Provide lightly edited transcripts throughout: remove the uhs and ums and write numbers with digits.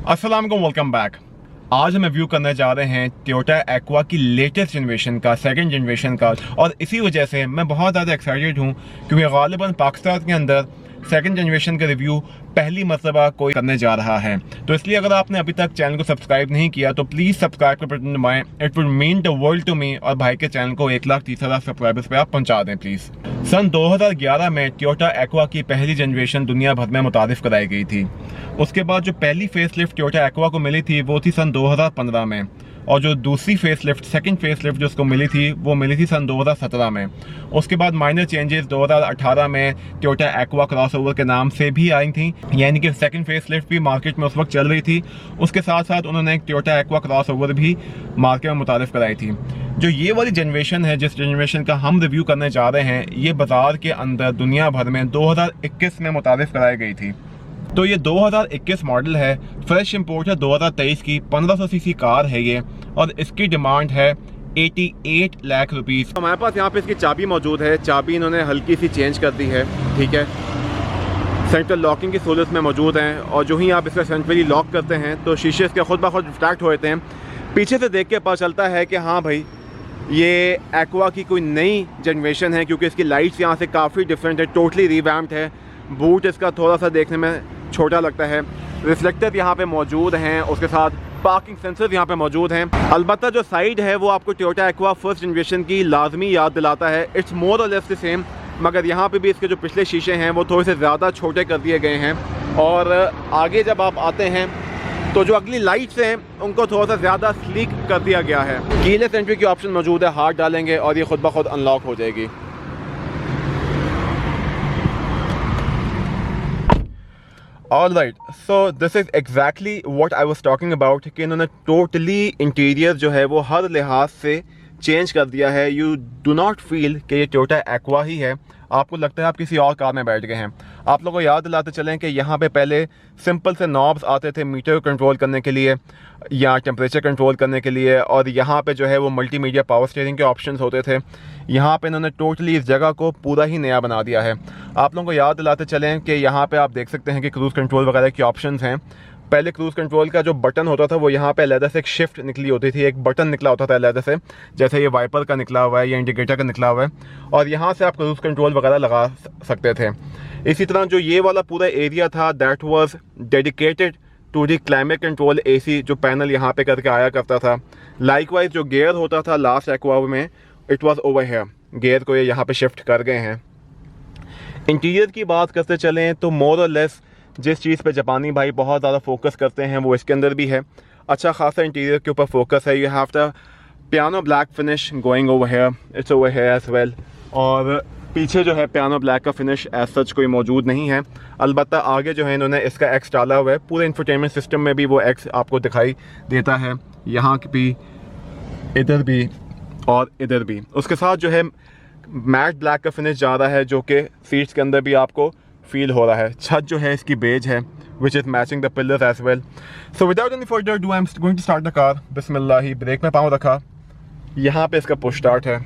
अस्सलाम वालेकुम, welcome back. आज हम रिव्यू करने जा रहे हैं टोयोटा एक्वा की लेटेस्ट जनरेशन का, सेकंड जनरेशन का। और इसी वजह से मैं बहुत ज़्यादा एक्साइटेड हूँ क्योंकि गालिबन पाकिस्तान के अंदर सेकंड जनरेशन का रिव्यू पहली मरतबा कोई करने जा रहा है। तो इसलिए अगर आपने अभी तक चैनल को सब्सक्राइब नहीं किया तो प्लीज़ सब्सक्राइब का बटन दबाएं। It would mean the world to me. और भाई के चैनल को 1,30,000 सब्सक्राइबर्स पे आप पहुंचा दें प्लीज़। सन 2011 में टोयोटा एक्वा की पहली जनरेशन दुनिया भर में मुतारिफ कराई गई थी। उसके बाद जो पहली फेसलिफ्ट टोयोटा एक्वा को मिली थी वो थी सन 2015 में, और जो दूसरी फेसलिफ्ट, सेकंड फेसलिफ्ट जो उसको मिली थी वो मिली थी सन 2017 में। उसके बाद माइनर चेंजेस 2018 में टोयोटा एक्वा क्रॉसओवर के नाम से भी आई थी, यानी कि सेकंड फेसलिफ्ट भी मार्केट में उस वक्त चल रही थी। उसके साथ साथ उन्होंने एक टोयोटा एक्वा क्रॉसओवर भी मार्केट में मुतारिफ कराई थी। जो ये वाली जनरेशन है, जिस जनरेशन का हम रिव्यू करने जा रहे हैं, ये बाजार के अंदर दुनिया भर में 2021 में मुतारिफ कराई गई थी। तो ये 2021 मॉडल है, फ्रेश इंपोर्ट है 2023 की, 1500 सीसी कार है ये, और इसकी डिमांड है 88 लाख रुपीस। हमारे पास यहाँ पे इसकी चाबी मौजूद है। चाबी इन्होंने हल्की सी चेंज कर दी है, ठीक है। सेंट्रल लॉकिंग की सहूलत में मौजूद हैं, और जो ही आप इसका सेंट्रली लॉक करते हैं तो शीशे इसके खुद ब खुद रिफ्लेक्ट हो जाते हैं। पीछे से देख के पता चलता है कि हाँ भाई, ये एक्वा की कोई नई जनरेशन है, क्योंकि इसकी लाइट्स यहाँ से काफ़ी डिफरेंट है, टोटली रिवैम्प्ड है। बूट इसका थोड़ा सा देखने में छोटा लगता है। रिफ्लेक्टर यहाँ पे मौजूद हैं, उसके साथ पार्किंग सेंसर्स यहाँ पे मौजूद हैं। अलबत्ता जो साइड है वो आपको टोयोटा एक्वा फर्स्ट जनरेशन की लाजमी याद दिलाता है। इट्स मोर और लेस द सेम, मगर यहाँ पे भी इसके जो पिछले शीशे हैं वो थोड़े से ज़्यादा छोटे कर दिए गए हैं। और आगे जब आप आते हैं तो जो अगली लाइट्स हैं उनको थोड़ा सा ज़्यादा स्लीक कर दिया गया है। कीलेस एंट्री की ऑप्शन मौजूद है, हाथ डालेंगे और ये खुद ब खुद अनलॉक हो जाएगी। Alright, so this is exactly what I was talking about कि इन्होंने टोटली इंटीरियर जो है वो हर लिहाज से चेंज कर दिया है। यू डू नॉट फील कि ये टोयोटा एक्वा ही है, आपको लगता है आप किसी और कार में बैठ गए हैं। आप लोगों को याद दिलाते चलें कि यहाँ पे पहले सिंपल से नॉब्स आते थे मीटर कंट्रोल करने के लिए या टेम्परेचर कंट्रोल करने के लिए, और यहाँ पे जो है वो मल्टीमीडिया पावर स्टीयरिंग के ऑप्शंस होते थे। यहाँ पे इन्होंने टोटली इस जगह को पूरा ही नया बना दिया है। आप लोगों को याद दिलाते चलें कि यहाँ पे आप देख सकते हैं कि क्रूज़ कंट्रोल वगैरह की ऑप्शंस हैं। पहले क्रूज़ कंट्रोल का जो बटन होता था वो यहाँ पे अलहदा से एक शिफ्ट निकली होती थी, एक बटन निकला होता था अलहदा से, जैसे ये वाइपर का निकला हुआ है या इंडिकेटर का निकला हुआ है, और यहाँ से आप क्रूज़ कंट्रोल वगैरह लगा सकते थे। इसी तरह जो ये वाला पूरा एरिया था that was dedicated to the climate control AC, जो पैनल यहाँ पे करके आया करता था। लाइकवाइज जो गियर होता था लास्ट एक्वा में, it was over here, gear को ये यहाँ पे शिफ्ट कर गए हैं। इंटीरियर की बात करते चलें तो मोर और लेस जिस चीज़ पे जापानी भाई बहुत ज़्यादा फोकस करते हैं वो इसके अंदर भी है। अच्छा खासा इंटीरियर के ऊपर फोकस है। You have the piano black finish going over here, it's over here as well. और पीछे जो है पियानो ब्लैक का फिनिश एज सच कोई मौजूद नहीं है। अलबत्ता आगे जो है इन्होंने इसका एक्स डाला हुआ है। पूरे इंफोटेनमेंट सिस्टम में भी वो एक्स आपको दिखाई देता है, यहाँ भी, इधर भी और इधर भी। उसके साथ जो है मैट ब्लैक का फिनिश जा रहा है, जो कि सीट्स के अंदर भी आपको फील हो रहा है। छत जो है इसकी बेज है, which is matching the pillars as well. So without any further do I am going to start the car. बिस्मिल्लाह। ब्रेक में पाँव रखा, यहाँ पे इसका पुश स्टार्ट है।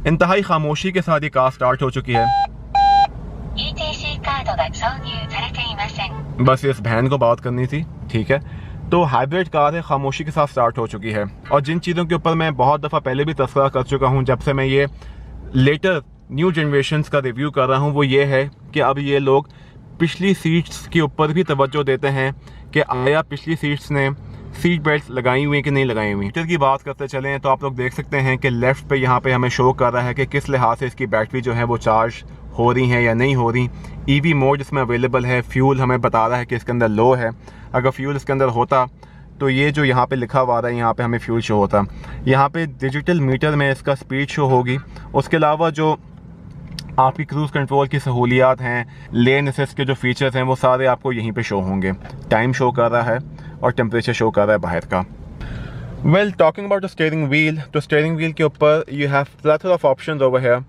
इंतहाई खामोशी के साथ ये कार स्टार्ट हो चुकी है। बस इस बहन को बात करनी थी, ठीक है। तो हाइब्रिड कार है, खामोशी के साथ स्टार्ट हो चुकी है। और जिन चीज़ों के ऊपर मैं बहुत दफ़ा पहले भी तस्करा कर चुका हूँ जब से मैं ये लेटर न्यू जनरेशन्स का रिव्यू कर रहा हूँ, वो ये है कि अब ये लोग पिछली सीट्स के ऊपर भी तवज्जो देते हैं कि आया पिछली सीट्स ने सीट बेल्ट लगाई हुई कि नहीं लगाई हुई। मीटर की बात करते चलें तो आप लोग देख सकते हैं कि लेफ़्ट पे यहाँ पे हमें शो कर रहा है कि किस लिहाज से इसकी बैटरी जो है वो चार्ज हो रही हैं या नहीं हो रही। ईवी मोड इसमें अवेलेबल है। फ्यूल हमें बता रहा है कि इसके अंदर लो है। अगर फ्यूल इसके अंदर होता तो ये जो यहाँ पे लिखा हुआ है यहाँ पे हमें फ्यूल शो होता। यहाँ पे डिजिटल मीटर में इसका स्पीड शो होगी। उसके अलावा जो आपकी क्रूज़ कंट्रोल की सहूलियात हैं, लेन असिस्ट के जो फीचर्स हैं वो सारे आपको यहीं पे शो होंगे। टाइम शो कर रहा है और टेम्परेचर शो कर रहा है बाहर का। Well, talking about the steering wheel, तो स्टीयरिंग व्हील के ऊपर you have plethora of options over here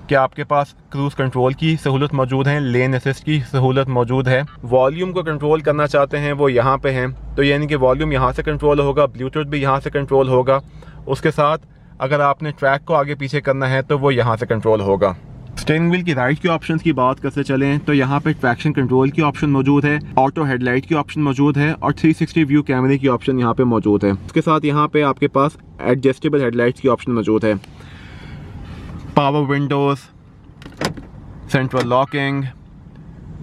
कि आपके पास क्रूज़ कंट्रोल की सहूलत मौजूद है, लेन असिस्ट की सहूलत मौजूद है। वॉल्यूम को कंट्रोल करना चाहते हैं वो यहाँ पे हैं, तो यानी कि वॉल्यूम यहाँ से कंट्रोल होगा, ब्लूटूथ भी यहाँ से कंट्रोल होगा। उसके साथ अगर आपने ट्रैक को आगे पीछे करना है तो वो यहाँ से कंट्रोल होगा। स्टीयरिंग व्हील की राइट के ऑप्शंस की बात करते चलें तो यहाँ पे ट्रैक्शन कंट्रोल की ऑप्शन मौजूद है, ऑटो हेडलाइट की ऑप्शन मौजूद है और 360 व्यू कैमरे की ऑप्शन यहाँ पे मौजूद है। उसके साथ यहाँ पे आपके पास एडजस्टेबल हेडलाइट्स की ऑप्शन मौजूद है, पावर विंडोज़, सेंट्रल लॉकिंग,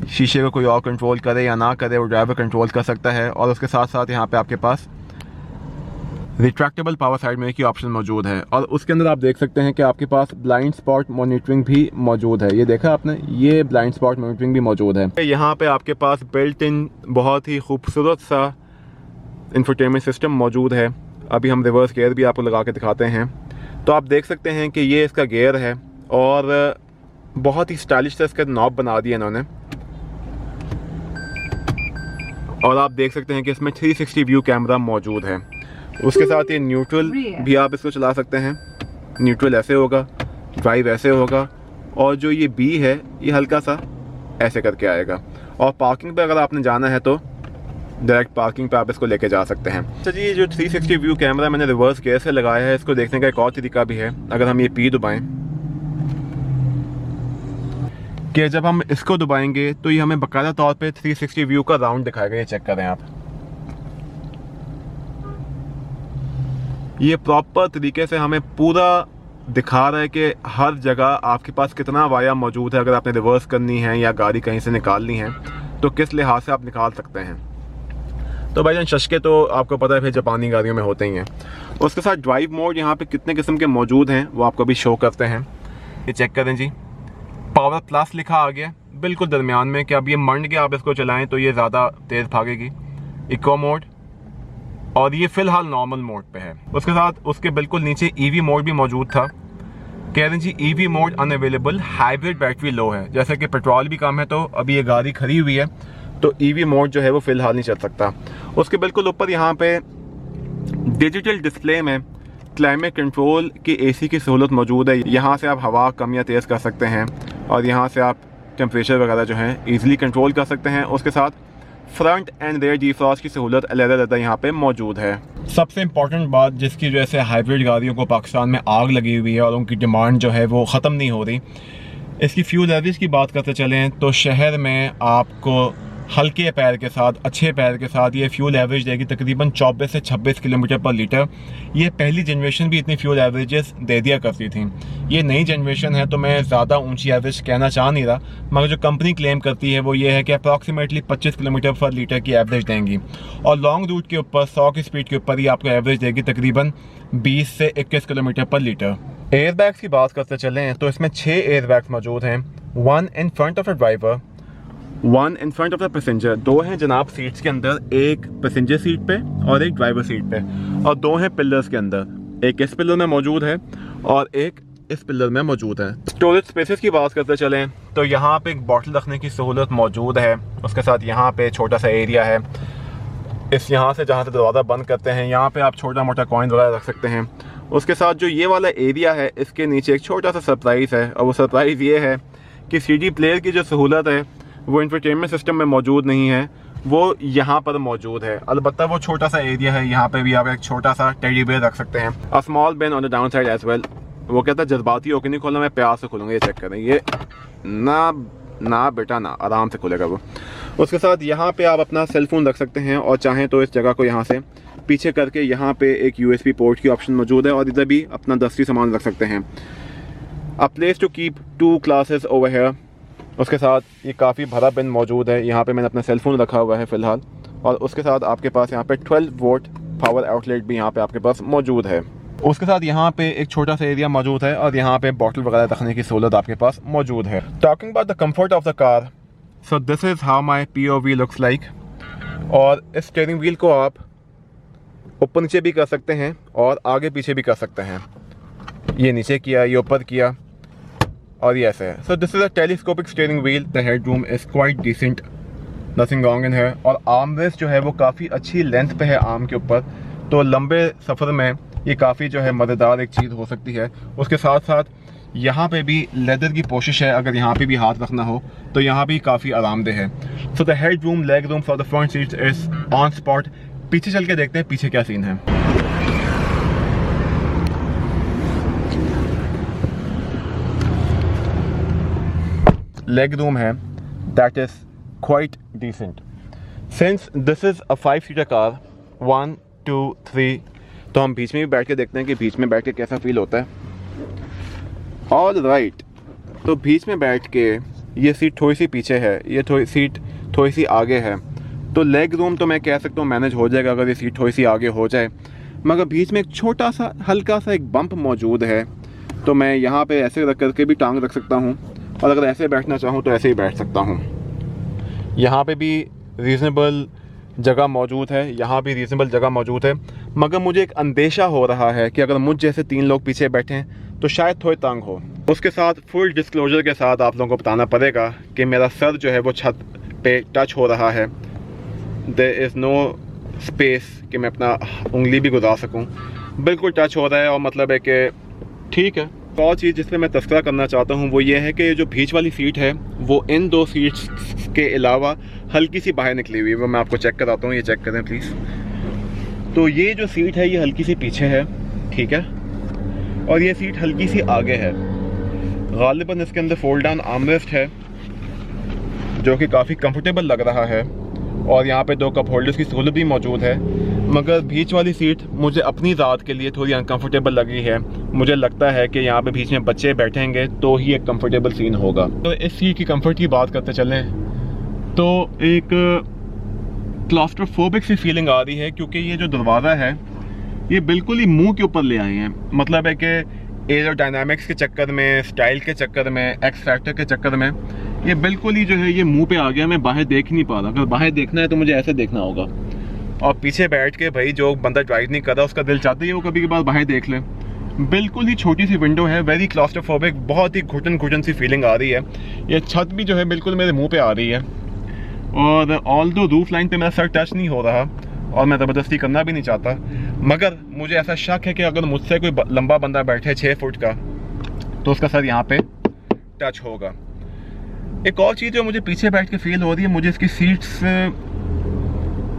शीशे को कोई और कंट्रोल करे या ना करे वो ड्राइवर कंट्रोल कर सकता है। और उसके साथ साथ यहाँ पे आपके पास रिट्रैक्टेबल पावर साइड मिरर की ऑप्शन मौजूद है। और उसके अंदर आप देख सकते हैं कि आपके पास ब्लाइंड स्पॉट मॉनिटरिंग भी मौजूद है। ये देखा आपने, ये ब्लाइंड स्पॉट मॉनिटरिंग भी मौजूद है। यहाँ पे आपके पास बिल्ट इन बहुत ही खूबसूरत सा इंफोटेनमेंट सिस्टम मौजूद है। अभी हम रिवर्स गियर भी आपको लगा के दिखाते हैं तो आप देख सकते हैं कि ये इसका गियर है और बहुत ही स्टाइलिश से इसका नॉब बना दिया इन्होंने। और आप देख सकते हैं कि इसमें 360 व्यू कैमरा मौजूद है। उसके साथ ये न्यूट्रल भी आप इसको चला सकते हैं, न्यूट्रल ऐसे होगा, ड्राइव ऐसे होगा और जो ये बी है ये हल्का सा ऐसे करके आएगा। और पार्किंग पे अगर आपने जाना है तो डायरेक्ट पार्किंग पे आप इसको लेके जा सकते हैं। अच्छा जी, ये जो 360 व्यू कैमरा मैंने रिवर्स गियर से लगाया है, इसको देखने का एक और तरीका भी है। अगर हम ये पी दबाएं कि जब हम इसको दबाएंगे तो ये हमें बाकायदा तौर पे 360 व्यू का राउंड दिखाएगा। ये चेक करें आप, ये प्रॉपर तरीके से हमें पूरा दिखा रहा है कि हर जगह आपके पास कितना वाया मौजूद है। अगर आपने रिवर्स करनी है या गाड़ी कहीं से निकालनी है तो किस लिहाज से आप निकाल सकते हैं। तो भाईजान शशके तो आपको पता है फिर जापानी गाड़ियों में होते ही हैं। उसके साथ ड्राइव मोड यहाँ पे कितने किस्म के मौजूद हैं वो आपको भी शो करते हैं। ये चेक करें जी, पावर प्लस लिखा आ गया बिल्कुल दरमियान में कि अब ये मंड के आप इसको चलाएं तो ये ज़्यादा तेज़ भागेगी। इको मोड, और ये फ़िलहाल नॉर्मल मोड पे है। उसके साथ उसके बिल्कुल नीचे ईवी मोड भी मौजूद था। कह रहे हैं जी EV mode unavailable, hybrid battery low है। जैसे कि पेट्रोल भी कम है तो अभी ये गाड़ी खड़ी हुई है तो ईवी मोड जो है वो फ़िलहाल नहीं चल सकता। उसके बिल्कुल ऊपर यहाँ पे डिजिटल डिस्प्ले में क्लाइमेट कंट्रोल की एसी की सहूलत मौजूद है। यहाँ से आप हवा कम या तेज़ कर सकते हैं और यहाँ से आप टेम्परेचर वगैरह जो है ईजिली कंट्रोल कर सकते हैं। उसके साथ फ्रंट एंड रेयर डिफ्रॉस्ट की सहूलत अलग-अलग यहाँ पे मौजूद है। सबसे इम्पॉर्टेंट बात जिसकी वजह से हाइब्रिड गाड़ियों को पाकिस्तान में आग लगी हुई है और उनकी डिमांड जो है वो ख़त्म नहीं हो रही, इसकी फ्यूल एवरेज की बात करते चलें तो शहर में आपको हल्के पैर के साथ, अच्छे पैर के साथ ये फ्यूल एवरेज देगी तकरीबन 24 से 26 किलोमीटर पर लीटर। ये पहली जनरेशन भी इतनी फ्यूल एवरेजेस दे दिया करती थी। ये नई जनरेशन है तो मैं ज़्यादा ऊंची एवरेज कहना चाह नहीं रहा, मगर जो कंपनी क्लेम करती है वो ये है कि अप्रॉक्सीमेटली 25 किलोमीटर पर लीटर की एवरेज देंगी और लॉन्ग रूट के ऊपर 100 की स्पीड के ऊपर ही आपको एवरेज देगी तकरीबन 20 से 21 किलोमीटर पर लीटर। एयर बैग्स की बात करते चलें तो इसमें 6 एयर बैग्स मौजूद हैं। 1 in front of the driver, 1 in front of the passenger, 2 हैं जनाब सीट्स के अंदर, एक पैसेंजर सीट पे और एक ड्राइवर सीट पे, और 2 हैं पिलर्स के अंदर, एक इस पिलर में मौजूद है और एक इस पिलर में मौजूद है। स्टोरेज स्पेसेस की बात करते चलें तो यहाँ पे एक बॉटल रखने की सहूलत मौजूद है। उसके साथ यहाँ पे छोटा सा एरिया है, इस यहाँ से जहाँ से दरवाज़ा बंद करते हैं यहाँ पे आप छोटा मोटा कॉइन वगैरह रख सकते हैं। उसके साथ जो ये वाला एरिया है इसके नीचे एक छोटा सा सरप्राइज़ है, और वो सरप्राइज़ ये है कि CD प्लेयर की जो सहूलत है वो इंफोटेनमेंट सिस्टम में मौजूद नहीं है, वो यहाँ पर मौजूद है। अलबत्ता वो छोटा सा एरिया है, यहाँ पे भी आप एक छोटा सा टेडी बेयर रख सकते हैं। A small bin on the down side as well. वो कहता है जज्बाती होकर नहीं खोलना, मैं प्यार से खोलूँगा। ये चेक करें, ये ना बेटा ना, आराम से खुलेगा वो। उसके साथ यहाँ पे आप अपना सेलफोन रख सकते हैं और चाहें तो इस जगह को यहाँ से पीछे करके यहाँ पे एक USB पोर्ट की ऑप्शन मौजूद है और इधर भी अपना दस्ती सामान रख सकते हैं। A place to keep 2 glasses over here. उसके साथ ये काफ़ी भरा बिन मौजूद है, यहाँ पे मैंने अपना सेलफोन रखा हुआ है फ़िलहाल, और उसके साथ आपके पास यहाँ पे 12 वोल्ट पावर आउटलेट भी यहाँ पे आपके पास मौजूद है। उसके साथ यहाँ पे एक छोटा सा एरिया मौजूद है और यहाँ पे बॉटल वगैरह रखने की सहूलत आपके पास मौजूद है। Talking about the comfort of the car, so this is how my POV looks like. और इस स्टीयरिंग व्हील को आप ऊपर नीचे भी कर सकते हैं और आगे पीछे भी कर सकते हैं। ये नीचे किया, ये ऊपर किया, और ये ऐसे है। So this is a telescopic steering wheel. The head room is quite decent, nothing wrong in है। और आर्म रेस्ट जो है वो काफ़ी अच्छी लेंथ पे है आर्म के ऊपर, तो लंबे सफ़र में ये काफ़ी जो है मददगार एक चीज़ हो सकती है। उसके साथ साथ यहाँ पे भी लेदर की कोशिश है, अगर यहाँ पे भी हाथ रखना हो तो यहाँ भी काफ़ी आरामदेह है। So the head room, leg room for the front seats is on spot. पीछे चल के देखते हैं पीछे क्या सीन है। leg room है that is quite decent. Since this is a 5-seater car, 1, 2, 3, तो हम बीच में भी बैठ के देखते हैं कि बीच में बैठ के कैसा फील होता है. ऑल राइट, तो बीच में बैठ के ये सीट थोड़ी सी पीछे है, ये सीट थोड़ी सी आगे है, तो लेग रूम तो मैं कह सकता हूँ मैनेज हो जाएगा अगर ये सीट थोड़ी सी आगे हो जाए. मगर बीच में एक छोटा सा हल्का सा एक बम्प मौजूद है, तो मैं यहाँ पे ऐसे रख करके भी टांग रख सकता हूँ, और अगर ऐसे बैठना चाहूँ तो ऐसे ही बैठ सकता हूँ. यहाँ पे भी रीज़नेबल जगह मौजूद है, यहाँ भी रीज़नेबल जगह मौजूद है. मगर मुझे एक अंदेशा हो रहा है कि अगर मुझ जैसे 3 लोग पीछे बैठें तो शायद थोड़े तंग हो. उसके साथ फुल डिस्क्लोजर के साथ आप लोगों को बताना पड़ेगा कि मेरा सर जो है वो छत पे टच हो रहा है. देयर इज़ नो स्पेस कि मैं अपना उंगली भी गुजार सकूं. बिल्कुल टच हो रहा है, और मतलब है कि ठीक है. और चीज़ जिस पर मैं तस्करा करना चाहता हूँ वो ये है कि जो बीच वाली सीट है वो इन 2 सीट्स के अलावा हल्की सी बाहर निकली हुई है. वो मैं आपको चेक कराता हूँ, ये चेक करें प्लीज़. तो ये जो सीट है ये हल्की सी पीछे है, ठीक है, और ये सीट हल्की सी आगे है. गालिबन इसके अंदर फोल्ड डाउन आर्मरेस्ट है जो कि काफ़ी कंफर्टेबल लग रहा है, और यहाँ पे 2 कप होल्डर्स की सहूलत भी मौजूद है. मगर बीच वाली सीट मुझे अपनी ज़ात के लिए थोड़ी अनकंफर्टेबल लगी है. मुझे लगता है कि यहाँ पे बीच में बच्चे बैठेंगे तो ही एक कंफर्टेबल सीन होगा. तो इस सीट की कंफर्ट की बात करते चलें तो एक क्लास्ट्रोफोबिक सी फीलिंग आ रही है, क्योंकि ये जो दरवाज़ा है ये बिल्कुल ही मुंह के ऊपर ले आए हैं. मतलब है कि एरोडायनामिक्स के चक्कर में, स्टाइल के चक्कर में, एक्स फैक्टर के चक्कर में ये बिल्कुल ही जो है ये मुंह पे आ गया. मैं बाहर देख नहीं पा रहा. अगर बाहर देखना है तो मुझे ऐसे देखना होगा, और पीछे बैठ के भाई जो बंदा ड्राइव नहीं कर रहा उसका दिल चाहता है वो कभी कभार बाहर देख ले. बिल्कुल ही छोटी सी विंडो है, वेरी क्लास्ट्रोफोबिक, बहुत ही घुटन सी फीलिंग आ रही है. ये छत भी जो है बिल्कुल मेरे मुँह पे आ रही है, और ऑल दो रूफ लाइन पे मेरा सर टच नहीं हो रहा, और मैं ज़बरदस्ती करना भी नहीं चाहता. मगर मुझे ऐसा शक है कि अगर मुझसे कोई लंबा बंदा बैठे 6 फुट का तो उसका सर यहाँ पे टच होगा. एक और चीज़ जो मुझे पीछे बैठ के फील हो रही है, मुझे इसकी seats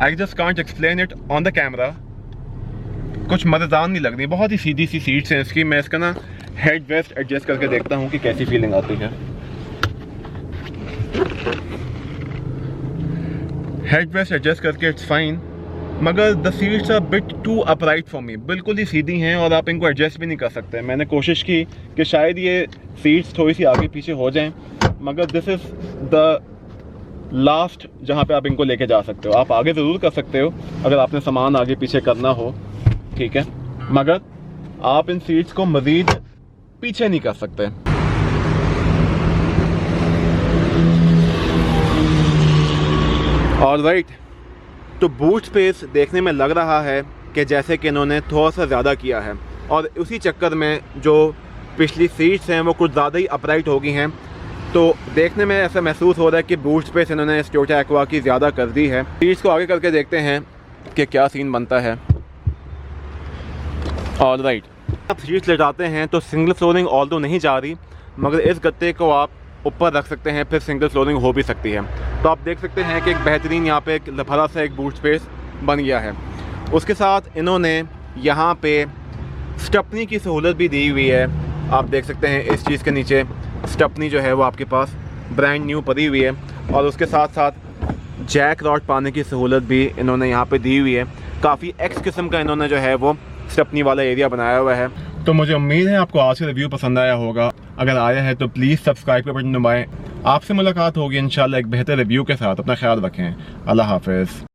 I just can't explain it on the camera, कुछ मज़ेदार नहीं लग रही. बहुत ही सीधी सी सीट्स हैं इसकी. मैं इसका ना हेड वेस्ट एडजस्ट करके देखता हूँ कि कैसी फीलिंग आती है. हेड वेस्ट एडजस्ट करके इट्स फाइन, मगर the seats are bit too upright for me. बिल्कुल ही सीधी हैं और आप इनको एडजस्ट भी नहीं कर सकते. मैंने कोशिश की कि शायद ये सीट्स थोड़ी सी आगे पीछे हो जाएं, मगर दिस इज़ द लास्ट जहाँ पे आप इनको लेके जा सकते हो. आप आगे ज़रूर कर सकते हो अगर आपने सामान आगे पीछे करना हो, ठीक है, मगर आप इन सीट्स को मज़ीद पीछे नहीं कर सकते. ऑलराइट, तो बूट स्पेस देखने में लग रहा है कि जैसे कि इन्होंने थोड़ा सा ज़्यादा किया है, और उसी चक्कर में जो पिछली सीट्स हैं वो कुछ ज़्यादा ही अपराइट हो गई हैं. तो देखने में ऐसा महसूस हो रहा है कि बूट स्पेस इन्होंने इस टोयोटा एक्वा की ज़्यादा कर दी है. सीट्स को आगे करके देखते हैं कि क्या सीन बनता है. ऑलराइट, आप सीट्स लेटाते हैं तो सिंगल फ्लोरिंग ऑल्दो नहीं जा रही, मगर इस गत्ते को आप ऊपर रख सकते हैं, फिर सिंगल फ्लोरिंग हो भी सकती है. तो आप देख सकते हैं कि एक बेहतरीन यहाँ पे एक भरा सा एक बूट स्पेस बन गया है. उसके साथ इन्होंने यहाँ पे स्टेपनी की सहूलत भी दी हुई है. आप देख सकते हैं इस चीज़ के नीचे स्टेपनी जो है वो आपके पास ब्रांड न्यू पड़ी हुई है, और उसके साथ साथ जैक रॉड पाने की सहूलत भी इन्होंने यहाँ पे दी हुई है. काफ़ी एक्स किस्म का इन्होंने जो है वो स्टेपनी वाला एरिया बनाया हुआ है. तो मुझे उम्मीद है आपको आज का रिव्यू पसंद आया होगा. अगर आया है तो प्लीज़ सब्सक्राइब का बटन दबाएं. आपसे मुलाकात होगी इंशाल्लाह एक बेहतर रिव्यू के साथ. अपना ख्याल रखें. अल्लाह हाफ़िज़.